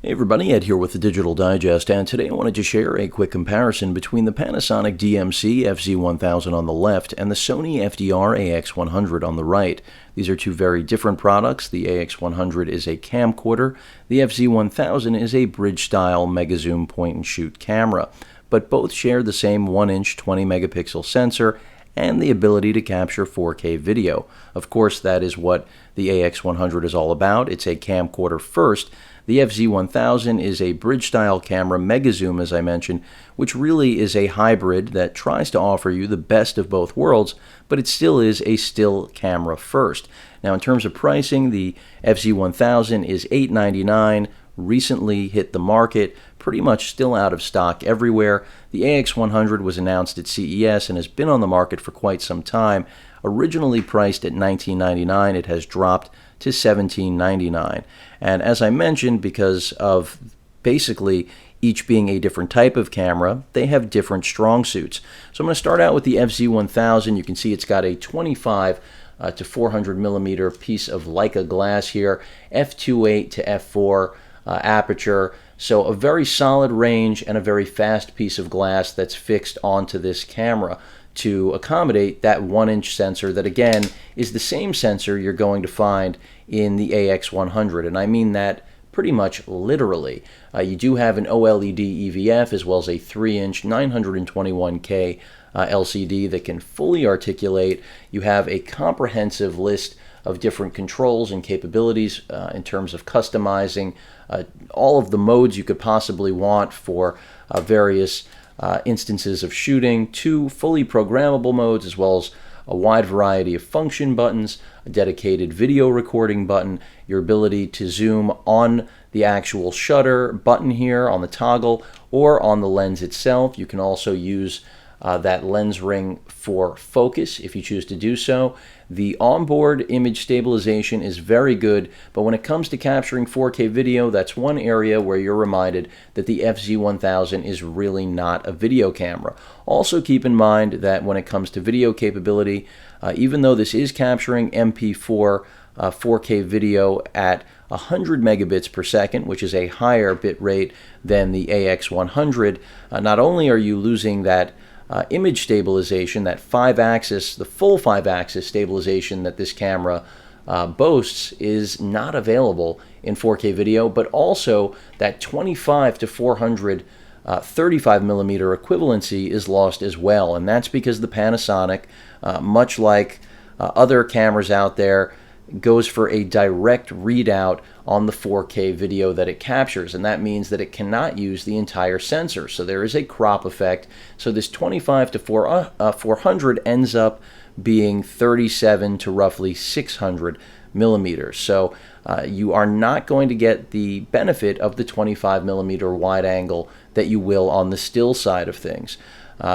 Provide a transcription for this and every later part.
Hey everybody, Ed here with the Digital Digest, and today I wanted to share a quick comparison between the Panasonic DMC-FZ1000 on the left and the Sony FDR-AX100 on the right. These are two very different products. The AX100 is a camcorder, the FZ1000 is a bridge-style mega-zoom point-and-shoot camera, but both share the same 1-inch 20-megapixel sensor and the ability to capture 4K video. Of course, that is what the AX100 is all about. It's a camcorder first. The FZ1000 is a bridge-style camera, mega zoom as I mentioned, which really is a hybrid that tries to offer you the best of both worlds, but it still is a still camera first. Now in terms of pricing, the FZ1000 is $899, recently hit the market, pretty much still out of stock everywhere. The AX100 was announced at CES and has been on the market for quite some time. Originally priced at $1999, it has dropped to $1799. And as I mentioned, because of basically each being a different type of camera, they have different strong suits. So I'm going to start out with the FZ1000. You can see it's got a 25 to 400 millimeter piece of Leica glass here, f2.8 to f4 aperture. So a very solid range and a very fast piece of glass that's fixed onto this camera to accommodate that 1-inch sensor that again is the same sensor you're going to find in the AX100, and I mean that pretty much literally. You do have an OLED EVF as well as a 3-inch 921K LCD that can fully articulate. You have a comprehensive list of different controls and capabilities in terms of customizing all of the modes you could possibly want for various instances of shooting, 2 fully programmable modes as well as a wide variety of function buttons, a dedicated video recording button, your ability to zoom on the actual shutter button here on the toggle or on the lens itself. You can also use that lens ring for focus if you choose to do so. The onboard image stabilization is very good, but when it comes to capturing 4K video, that's one area where you're reminded that the FZ1000 is really not a video camera. Also keep in mind that when it comes to video capability, even though this is capturing MP4 4K video at 100 megabits per second, which is a higher bit rate than the AX100, not only are you losing that image stabilization, that 5-axis, the full 5-axis stabilization that this camera boasts is not available in 4K video, but also that 25 to 400 35 millimeter equivalency is lost as well, and that's because the Panasonic, much like other cameras out there, goes for a direct readout on the 4K video that it captures, and that means that it cannot use the entire sensor. So there is a crop effect. So this 25 to 400 ends up being 37 to roughly 600 millimeters. So you are not going to get the benefit of the 25 millimeter wide angle that you will on the still side of things.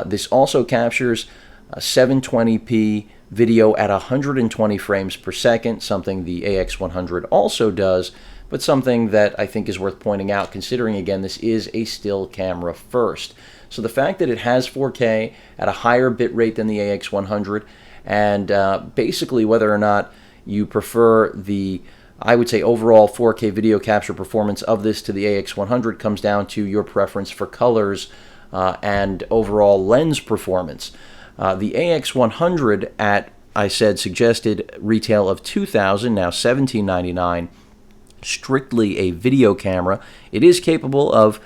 This also captures 720p video at 120 frames per second, something the AX100 also does, but something that I think is worth pointing out considering, again, this is a still camera first. So the fact that it has 4K at a higher bit rate than the AX100, and basically whether or not you prefer the, I would say, overall 4K video capture performance of this to the AX100 comes down to your preference for colors and overall lens performance. The AX100 at, I said, suggested retail of $2,000, now $1,799, strictly a video camera. It is capable of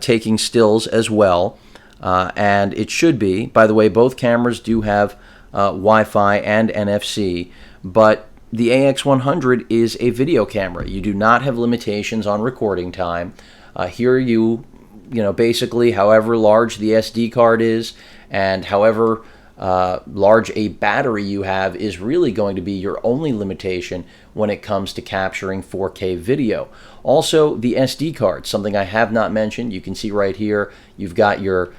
taking stills as well, and it should be. By the way, both cameras do have Wi-Fi and NFC, but the AX100 is a video camera. You do not have limitations on recording time. Here you know, basically however large the SD card is and however large a battery you have is really going to be your only limitation when it comes to capturing 4K video. Also, the SD card, something I have not mentioned. You can see right here, you've got your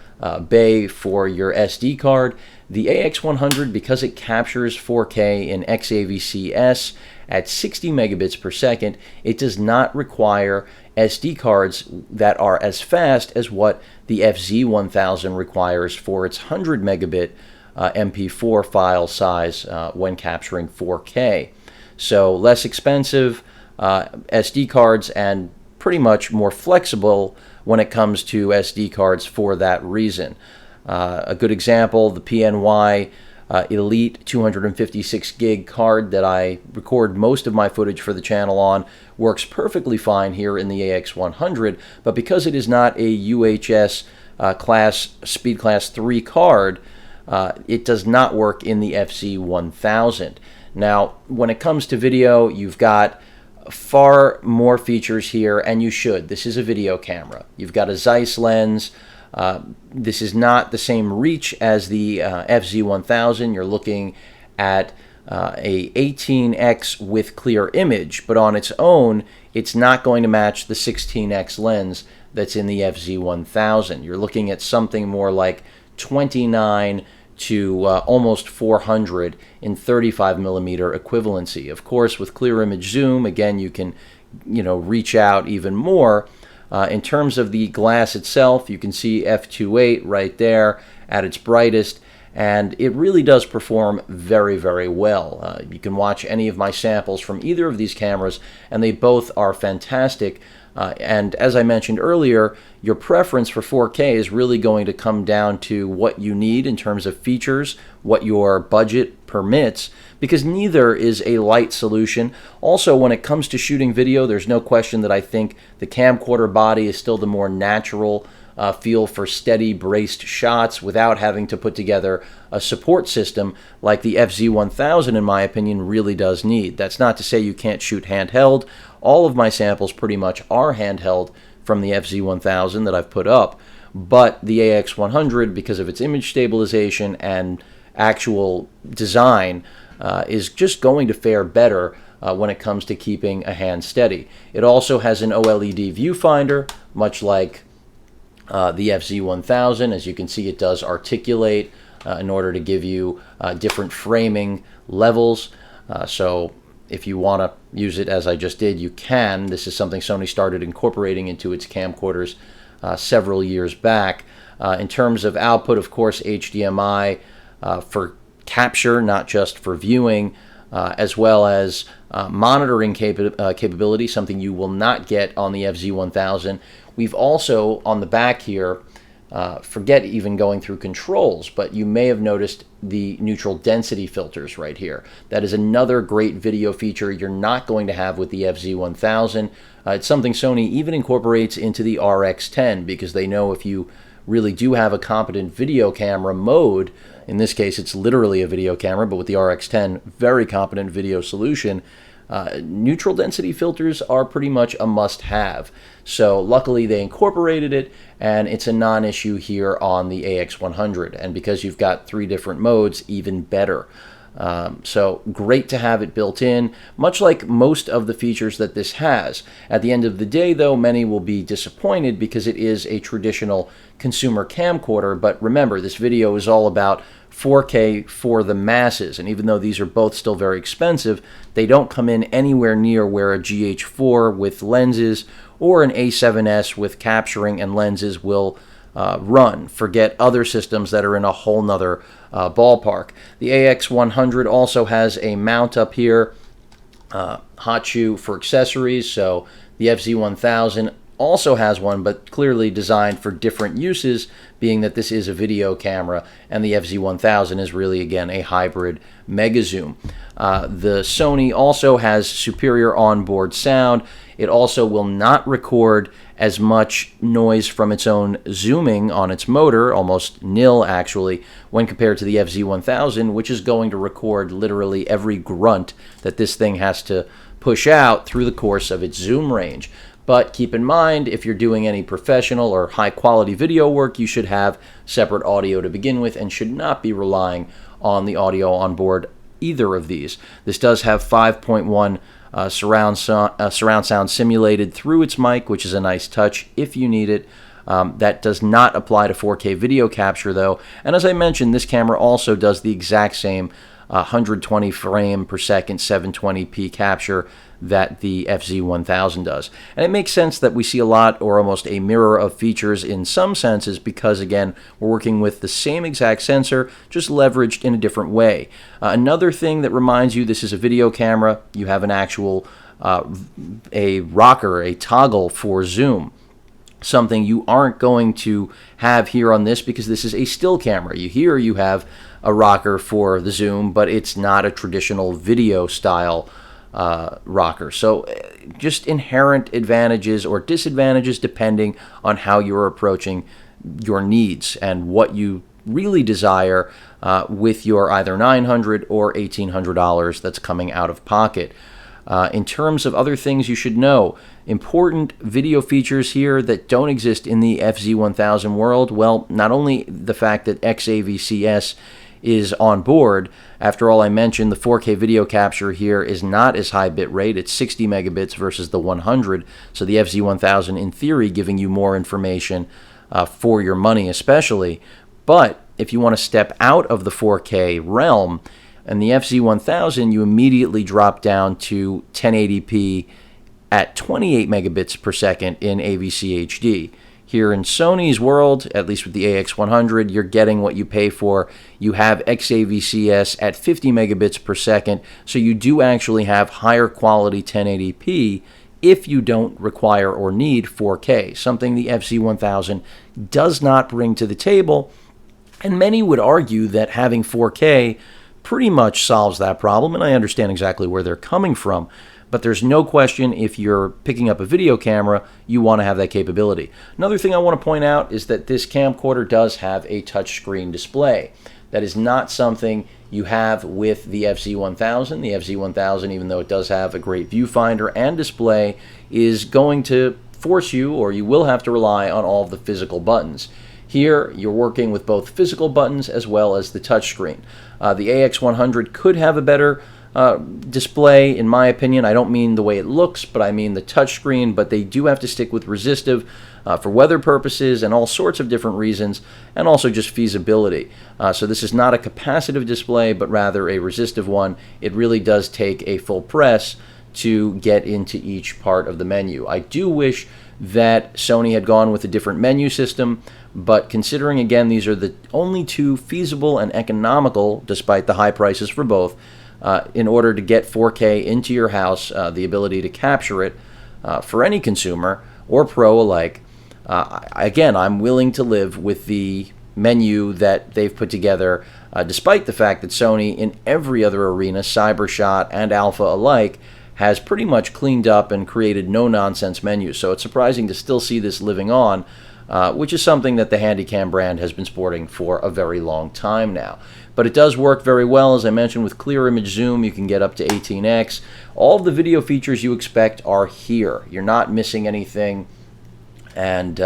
bay for your SD card. The AX100, because it captures 4K in XAVC-S at 60 megabits per second, it does not require SD cards that are as fast as what the FZ1000 requires for its 100 megabit MP4 file size when capturing 4K. So less expensive SD cards and pretty much more flexible when it comes to SD cards for that reason. A good example, the PNY Elite 256 gig card that I record most of my footage for the channel on works perfectly fine here in the AX100, but because it is not a UHS Speed Class 3 card, it does not work in the FZ1000. Now, when it comes to video, you've got far more features here, and you should. This is a video camera. You've got a Zeiss lens. This is not the same reach as the FZ1000. You're looking at a 18x with clear image, but on its own, it's not going to match the 16x lens that's in the FZ1000. You're looking at something more like 29 to almost 400 in 35 millimeter equivalency. Of course, with clear image zoom, again, you can, reach out even more. In terms of the glass itself, you can see f2.8 right there at its brightest, and it really does perform very, very well. You can watch any of my samples from either of these cameras, and they both are fantastic. And as I mentioned earlier, your preference for 4K is really going to come down to what you need in terms of features, what your budget permits, because neither is a light solution. Also, when it comes to shooting video, there's no question that I think the camcorder body is still the more natural feel for steady, braced shots without having to put together a support system like the FZ1000, in my opinion, really does need. That's not to say you can't shoot handheld. All of my samples pretty much are handheld from the FZ1000 that I've put up, but the AX100, because of its image stabilization and actual design, is just going to fare better when it comes to keeping a hand steady. It also has an OLED viewfinder, much like the FZ1000. As you can see, it does articulate in order to give you different framing levels. So if you want to use it as I just did, you can. This is something Sony started incorporating into its camcorders several years back. In terms of output, of course, HDMI for capture, not just for viewing, as well as monitoring capability, something you will not get on the FZ1000. We've also, on the back here, forget even going through controls, but you may have noticed the neutral density filters right here. That is another great video feature you're not going to have with the FZ1000. It's something Sony even incorporates into the RX10, because they know if you really do have a competent video camera mode, in this case it's literally a video camera, but with the RX10, very competent video solution, neutral density filters are pretty much a must-have. So luckily they incorporated it, and it's a non-issue here on the AX100. And because you've got 3 different modes, even better. So great to have it built in, much like most of the features that this has. At the end of the day, though, many will be disappointed because it is a traditional consumer camcorder. But remember, this video is all about 4K for the masses, and even though these are both still very expensive, they don't come in anywhere near where a GH4 with lenses or an A7S with capturing and lenses will run. Forget other systems that are in a whole nother ballpark. The AX100 also has a mount up here, hot shoe for accessories, so the FZ1000 also has one, but clearly designed for different uses, being that this is a video camera, and the FZ1000 is really, again, a hybrid mega zoom. The Sony also has superior onboard sound. It also will not record as much noise from its own zooming on its motor, almost nil actually, when compared to the FZ1000, which is going to record literally every grunt that this thing has to push out through the course of its zoom range. But keep in mind, if you're doing any professional or high-quality video work, you should have separate audio to begin with and should not be relying on the audio on board either of these. This does have 5.1 surround sound simulated through its mic, which is a nice touch if you need it. That does not apply to 4K video capture, though. And as I mentioned, this camera also does the exact same 120 frame per second 720p capture that the FZ1000 does. And it makes sense that we see a lot, or almost a mirror of features in some senses, because again, we're working with the same exact sensor, just leveraged in a different way. Another thing that reminds you this is a video camera, you have an actual a rocker, a toggle for zoom, something you aren't going to have here on this because this is a still camera. You have a rocker for the zoom, but it's not a traditional video style rocker. So just inherent advantages or disadvantages depending on how you're approaching your needs and what you really desire with your either $900 or $1,800 that's coming out of pocket. In terms of other things you should know, important video features here that don't exist in the FZ1000 world, well, not only the fact that XAVCS is on board. After all, I mentioned the 4K video capture here is not as high bit rate. It's 60 megabits versus the 100, so the FZ1000 in theory giving you more information for your money especially. But if you want to step out of the 4K realm, and the FZ1000, you immediately drop down to 1080p at 28 megabits per second in AVC HD. Here in Sony's world, at least with the AX100, you're getting what you pay for. You have XAVCS at 50 megabits per second, so you do actually have higher quality 1080p if you don't require or need 4K, something the FZ1000 does not bring to the table. And many would argue that having 4K pretty much solves that problem, and I understand exactly where they're coming from. But there's no question if you're picking up a video camera, you want to have that capability. Another thing I want to point out is that this camcorder does have a touchscreen display. That is not something you have with the FZ1000. The FZ1000, even though it does have a great viewfinder and display, is going to force you, or you will have to rely on all of the physical buttons. Here, you're working with both physical buttons as well as the touchscreen. The AX100 could have a better display, in my opinion. I don't mean the way it looks, but I mean the touchscreen, but they do have to stick with resistive for weather purposes and all sorts of different reasons, and also just feasibility. So this is not a capacitive display, but rather a resistive one. It really does take a full press to get into each part of the menu. I do wish that Sony had gone with a different menu system, but considering again these are the only two feasible and economical, despite the high prices for both, in order to get 4K into your house, the ability to capture it for any consumer or pro alike, again, I'm willing to live with the menu that they've put together, despite the fact that Sony in every other arena, Cybershot and Alpha alike, has pretty much cleaned up and created no-nonsense menus. So it's surprising to still see this living on, which is something that the Handycam brand has been sporting for a very long time now. But it does work very well, as I mentioned, with clear image zoom. You can get up to 18x. All of the video features you expect are here. You're not missing anything. And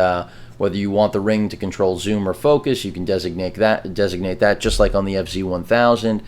whether you want the ring to control zoom or focus, you can designate that just like on the FZ1000.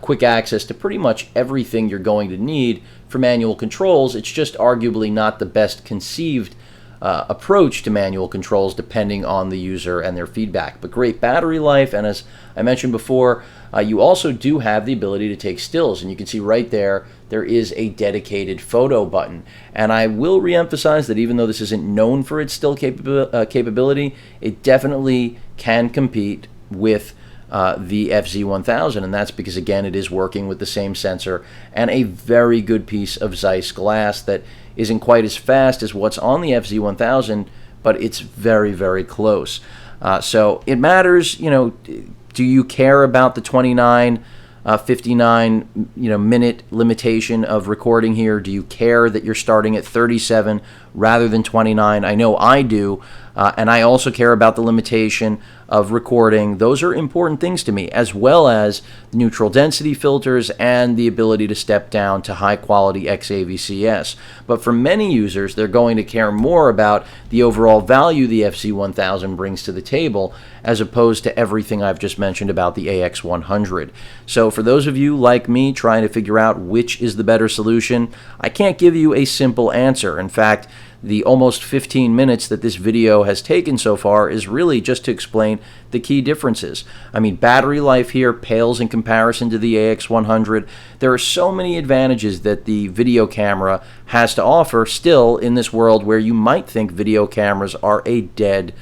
Quick access to pretty much everything you're going to need for manual controls. It's just arguably not the best conceived approach to manual controls depending on the user and their feedback. But great battery life, and as I mentioned before, you also do have the ability to take stills, and you can see right there is a dedicated photo button. And I will reemphasize that even though this isn't known for its still capability, it definitely can compete with the FZ1000, and that's because again it is working with the same sensor and a very good piece of Zeiss glass that isn't quite as fast as what's on the FZ1000, but it's very, very close. So it matters, you know, do you care about the 59 minute limitation of recording here? Do you care that you're starting at 37 rather than 29? I know I do, and I also care about the limitation of recording. Those are important things to me, as well as neutral density filters and the ability to step down to high quality XAVCS. But for many users, they're going to care more about the overall value the FZ1000 brings to the table, as opposed to everything I've just mentioned about the AX100. So for those of you like me trying to figure out which is the better solution, I can't give you a simple answer. In fact, the almost 15 minutes that this video has taken so far is really just to explain the key differences. I mean, battery life here pales in comparison to the AX100. There are so many advantages that the video camera has to offer still in this world where you might think video cameras are a dead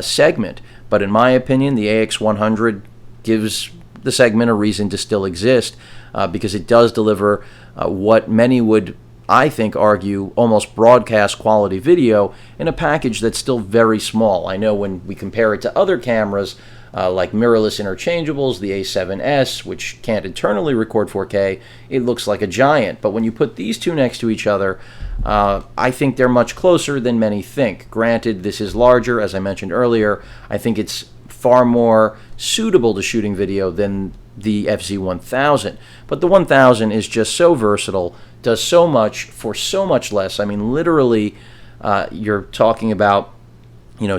segment. But in my opinion, the AX100 gives the segment a reason to still exist because it does deliver what many would I think, argue almost broadcast quality video in a package that's still very small. I know when we compare it to other cameras, like mirrorless interchangeables, the A7S, which can't internally record 4K, it looks like a giant. But when you put these two next to each other, I think they're much closer than many think. Granted, this is larger, as I mentioned earlier. I think it's far more suitable to shooting video than the FZ1000. But the 1000 is just so versatile, does so much for so much less. I mean, literally, you're talking about,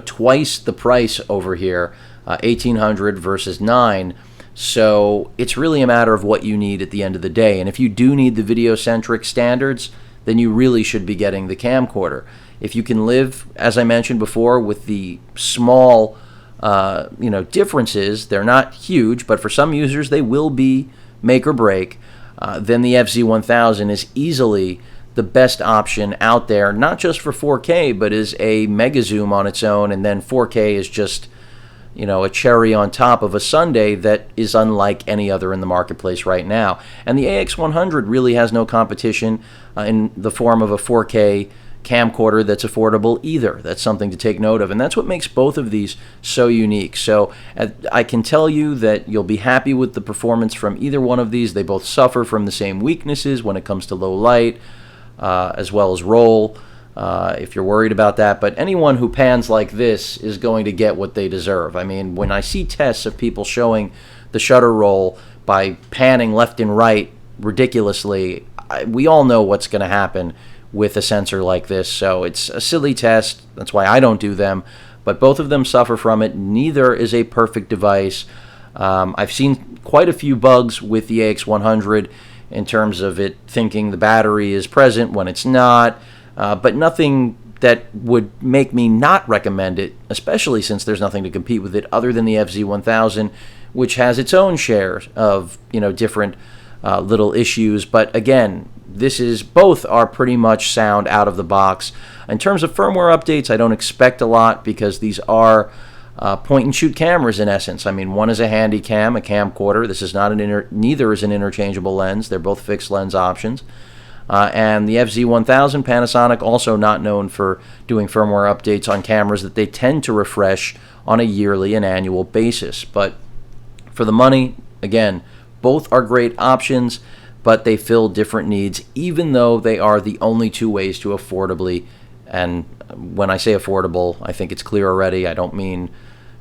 twice the price over here, 1800 versus 9. So it's really a matter of what you need at the end of the day. And if you do need the video-centric standards, then you really should be getting the camcorder. If you can live, as I mentioned before, with the small differences, they're not huge, but for some users they will be make or break, then the FZ1000 is easily the best option out there, not just for 4K, but is a mega zoom on its own, and then 4K is just a cherry on top of a sundae that is unlike any other in the marketplace right now. And the AX100 really has no competition in the form of a 4K camcorder that's affordable either. That's something to take note of, and that's what makes both of these so unique. So I can tell you that you'll be happy with the performance from either one of these. They both suffer from the same weaknesses when it comes to low light, as well as roll, if you're worried about that. But anyone who pans like this is going to get what they deserve. I mean, when I see tests of people showing the shutter roll by panning left and right ridiculously, we all know what's going to happen with a sensor like this. So it's a silly test. That's why I don't do them. But both of them suffer from it. Neither is a perfect device. I've seen quite a few bugs with the AX100 in terms of it thinking the battery is present when it's not, but nothing that would make me not recommend it, especially since there's nothing to compete with it other than the FZ1000, which has its own share of different little issues. But again, both are pretty much sound out of the box. In terms of firmware updates, I don't expect a lot because these are point-and-shoot cameras in essence. I mean, one is a handy cam, a camcorder. This is not neither is an interchangeable lens. They're both fixed lens options. And the FZ1000, Panasonic, also not known for doing firmware updates on cameras that they tend to refresh on a yearly and annual basis. But for the money, again, both are great options, but they fill different needs, even though they are the only two ways to affordably, and when I say affordable, I think it's clear already. I don't mean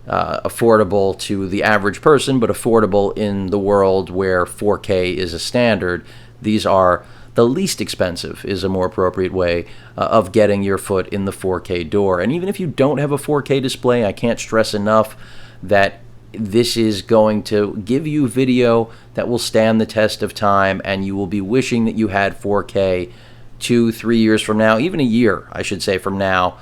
affordable to the average person, but affordable in the world where 4K is a standard. These are the least expensive, is a more appropriate way of getting your foot in the 4K door. And even if you don't have a 4K display, I can't stress enough that this is going to give you video that will stand the test of time, and you will be wishing that you had 4K 2-3 years from now, even a year, I should say, from now,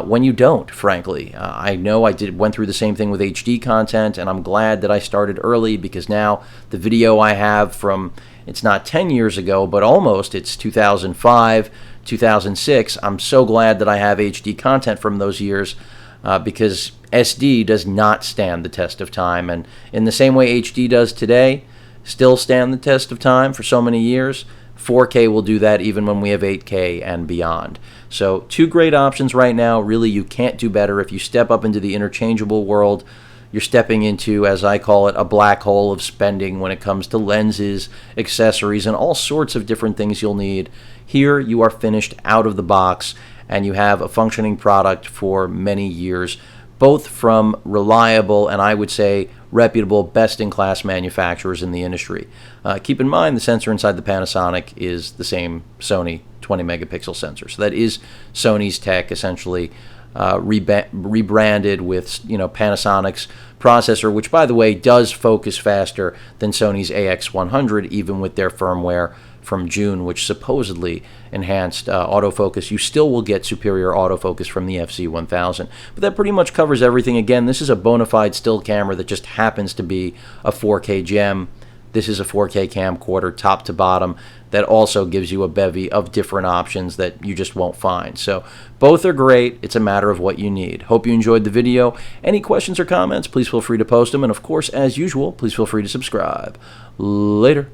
when you don't, frankly. I know I went through the same thing with HD content, and I'm glad that I started early, because now the video I have from, it's not 10 years ago, but almost, it's 2005, 2006. I'm so glad that I have HD content from those years, because SD does not stand the test of time. And in the same way HD does today, still stand the test of time for so many years, 4K will do that even when we have 8K and beyond. So two great options right now. Really, you can't do better. If you step up into the interchangeable world, you're stepping into, as I call it, a black hole of spending when it comes to lenses, accessories, and all sorts of different things you'll need. Here, you are finished out of the box, and you have a functioning product for many years, both from reliable and, I would say, reputable, best-in-class manufacturers in the industry. Keep in mind, the sensor inside the Panasonic is the same Sony 20-megapixel sensor. So that is Sony's tech, essentially rebranded with Panasonic's processor, which, by the way, does focus faster than Sony's AX100, even with their firmware from June, which supposedly enhanced autofocus. You still will get superior autofocus from the FZ1000. But that pretty much covers everything. Again, this is a bona fide still camera that just happens to be a 4K gem. This is a 4K camcorder top to bottom that also gives you a bevy of different options that you just won't find. So both are great. It's a matter of what you need. Hope you enjoyed the video. Any questions or comments, please feel free to post them. And of course, as usual, please feel free to subscribe. Later.